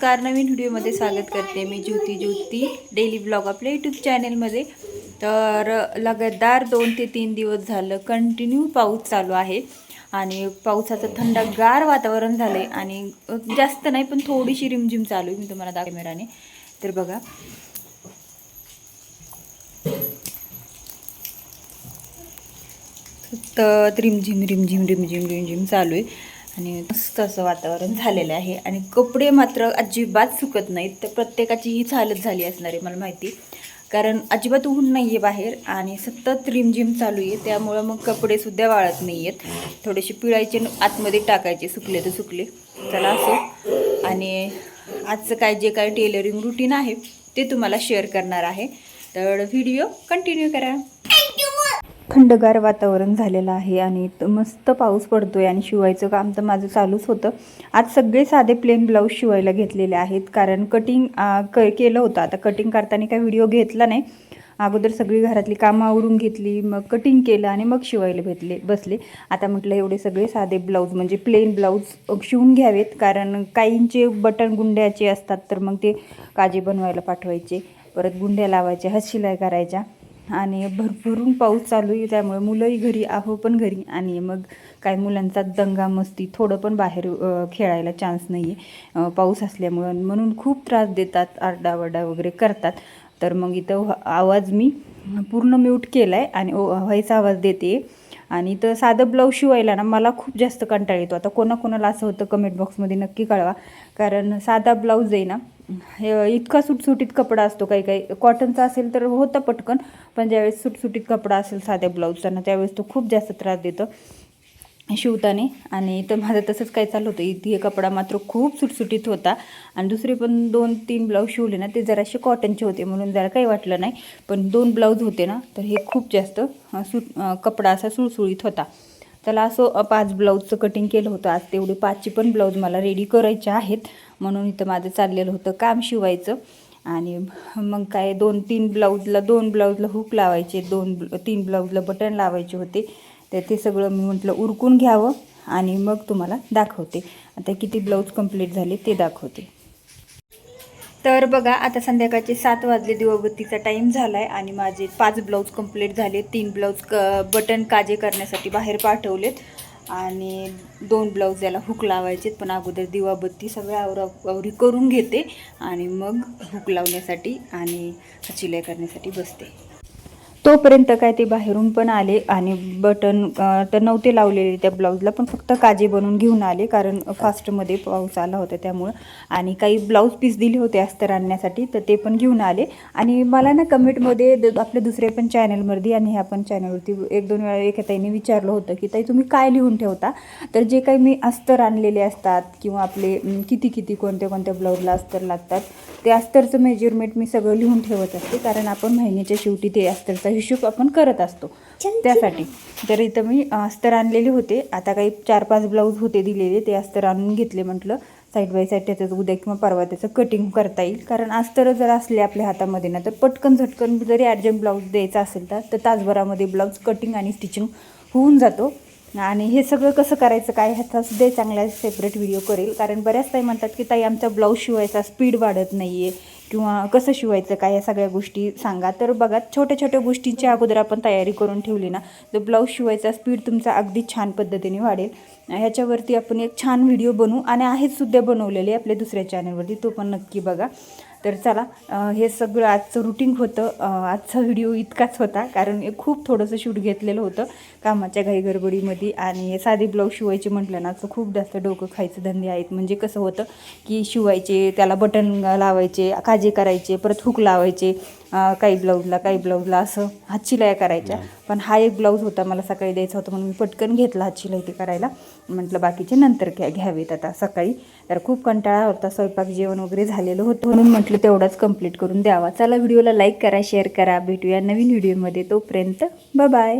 नमस्कार, नवीन व्हिडिओमध्ये स्वागत करते मी ज्योती डेली ब्लॉग आपल्या यूट्यूब चॅनलमध्ये। तर लगातार 2 ते 3 दिवस झालं कंटिन्यू पाऊस चालू आहे आणि पावसाचं थंडगार वातावरण झालंय आणि जास्त नाही पण थोडीशी रिमझिम चालू आहे। मी तुम्हाला दाखवते कॅमेराने, तर बघा फक्त रिमझिम रिमझिम रिमझिम रिमझिम चालू आहे आणि मस्त असं वातावरण झालेलं आहे आणि कपडे मात्र अजिबात सुकत नाहीत। तर प्रत्येकाची हीच हालत झाली असणार आहे मला माहिती, कारण अजिबात ऊन नाही आहे बाहेर आणि सतत रिमझिम चालू आहे, त्यामुळं मग कपडेसुद्धा वाळत नाही आहेत। थोडेसे पिळायचे आतमध्ये टाकायचे, सुकले तर सुकले। चला असो, आणि आजचं काय जे काय टेलरिंग रुटीन आहे ते तुम्हाला शेअर करणार आहे, तर व्हिडिओ कंटिन्यू करा। थंडगार वातावरण झालेलं आहे आणि मस्त पाऊस पडतोय आणि शिवायचं काम तर माझं चालूच होतं। आज सगळे साधे प्लेन ब्लाऊज शिवायला घेतलेले आहेत, कारण कटिंग केलं होतं। आता कटिंग करताना काही व्हिडिओ घेतला नाही, अगोदर सगळी घरातली कामं आवरून घेतली, मग कटिंग केलं आणि मग शिवायला बसले। आता म्हटलं एवढे सगळे साधे ब्लाऊज म्हणजे प्लेन ब्लाऊज शिवून घ्यावेत, कारण काहींचे बटन गुंड्याचे असतात, तर मग ते काजे बनवायला पाठवायचे, परत गुंड्या लावायच्या, हात शिलाई करायच्या आणि भरभरून पाऊस चालू आहे, त्यामुळे मुलंही घरी, आहो पण घरी, आणि मग काय मुलांचा दंगा मस्ती, थोडं पण बाहेर खेळायला चान्स नाही आहे पाऊस असल्यामुळं, म्हणून खूप त्रास देतात, आरडाओरडा वगैरे करतात। तर मग इथं आवाज मी पूर्ण म्यूट केला आहे आणि व्हायचा आवाज देते। आणि इथं साधं ब्लाऊज शिवायला ना मला खूप जास्त कंटाळा येतो। आता कोणाकोणाला असं होतं कमेंट बॉक्समध्ये नक्की कळवा, कारण साधा ब्लाऊज आहे ना, इतका सुटसुटीत कपडा असतो, काही काही कॉटनचा असेल तर होतं पटकन, पण ज्यावेळेस सुटसुटीत कपडा असेल साध्या ब्लाऊजचा ना, त्यावेळेस तो खूप जास्त त्रास देतो शिवताने। आणि तर माझं तसंच काय चाललं होतं, इथे कपडा मात्र खूप सुटसुटीत होता आणि दुसरे पण 2-3 ब्लाऊज शिवले ना, ते जरासे कॉटनचे होते म्हणून जरा काही वाटलं नाही, पण 2 ब्लाऊज होते ना, तर हे खूप जास्त कपडा असा सुळसुळीत होता। त्याला असं 5 ब्लाऊजचं कटिंग केलं होतं आज, तेवढे 5ची पण ब्लाऊज मला रेडी करायचे आहेत, म्हणून इथं माझं चाललेलं होतं काम शिवायचं। आणि मग काय 2-3 ब्लाऊजला हुक लावायचे, 2-3 ब्लाऊजला बटन लावायचे होते, तर ते सगळं मी म्हटलं उरकून घ्यावं आणि मग तुम्हाला दाखवते। आता किती ब्लाऊज कंप्लीट झाले ते दाखवते। तर बघा आता संध्याकाळचे 7 वाजले, दिवाबत्तीचा टाईम झाला आहे आणि माझे 5 ब्लाऊज कंप्लीट झाले। 3 ब्लाऊज बटन काजे करण्यासाठी बाहेर पाठवलेत आणि 2 ब्लाऊज याला हुक लावायचे, पण अगोदर दिवाबत्ती सगळं आवरी करून घेते आणि मग हुक लावण्यासाठी आणि शिलाई करण्यासाठी बसते। तोपर्यंत काय ते बाहेरून पण आले आणि बटन तर नव्हते लावलेले त्या ब्लाऊजला, पण फक्त काजे बनवून घेऊन आले, कारण फास्टमध्ये पाऊस आला होता त्यामुळं। आणि काही ब्लाऊज पीस दिले होते अस्तर आणण्यासाठी, तर ते पण घेऊन आले। आणि मला ना कमेंटमध्ये आपल्या दुसऱ्या पण चॅनलमध्ये आणि ह्या पण चॅनलवरती 1-2 वेळा एका ताईने विचारलं होतं की ताई तुम्ही काय लिहून ठेवता, तर जे काही मी अस्तर आणलेले असतात किंवा आपले किती कोणत्या ब्लाऊजला अस्तर लागतात, ते अस्तरचं मेजरमेंट मी सगळं लिहून ठेवत असते, कारण आपण महिन्याच्या शेवटी ते अस्तरचा हिशोब आपण करत असतो त्यासाठी। तर इथं मी अस्तर आणलेले होते, आता काही 4-5 ब्लाऊज होते दिलेले, ते अस्तर आणून घेतले, म्हटलं साईड बाय साईड त्याचं उद्या किंवा परवा त्याचं कटिंग करता येईल, कारण अस्तर जर असले आपल्या हातामध्ये ना, तर पटकन झटकन जरी अर्जंट ब्लाऊज द्यायचा असेल तर तासभरामध्ये ब्लाऊज कटिंग आणि स्टिचिंग होऊन जातो। आणि हे सगळं कसं करायचं काय ह्याचा सुद्धा चांगला सेपरेट व्हिडिओ करेल, कारण बऱ्याच ताई म्हणतात की ताई आमचा ब्लाऊज शिवायचा स्पीड वाढत नाही आहे, किंवा कसं शिवायचं काय, या सगळ्या गोष्टी सांगा। तर बघा, छोट्या गोष्टींची अगोदर आपण तयारी करून ठेवली ना, तर ब्लाऊज शिवायचा स्पीड तुमचा अगदी छान पद्धतीने वाढेल। ह्याच्यावरती आपण एक छान व्हिडिओ बनवू आणि आहेत सुद्धा बनवलेले आपल्या दुसऱ्या चॅनलवरती, तो पण नक्की बघा। तर चला, हे सगळं आजचं रुटीन होतं। आजचा व्हिडिओ इतकाच होता, कारण खूप थोडंसं शूट घेतलेलं होतं कामाच्या घाई गडबडीमध्ये, आणि साधी ब्लाऊज शिवायचे म्हटलं ना तर खूप जास्त डोकं खायचे धंदे आहेत। म्हणजे कसं होतं की शिवायचे, त्याला बटन लावायचे, काजे करायचे, परत हुक लावायचे, काही ब्लाऊजला असं हातशिलाई करायच्या। पण हा एक ब्लाऊज होता मला सकाळी द्यायचा होता, म्हणून मी पटकन घेतला हातशिलाई ते करायला, म्हटलं बाकीचे नंतर घ्यावेत आता सकाळी। तर खूप कंटाळा होता, स्वयंपाक जेवण वगैरे झालेलं होतं, म्हणून म्हटलं तेवढाच कंप्लीट करून द्यावा। चला, व्हिडिओला लाईक करा, शेअर करा, भेटूया नवीन व्हिडिओमध्ये, तोपर्यंत बाय बाय।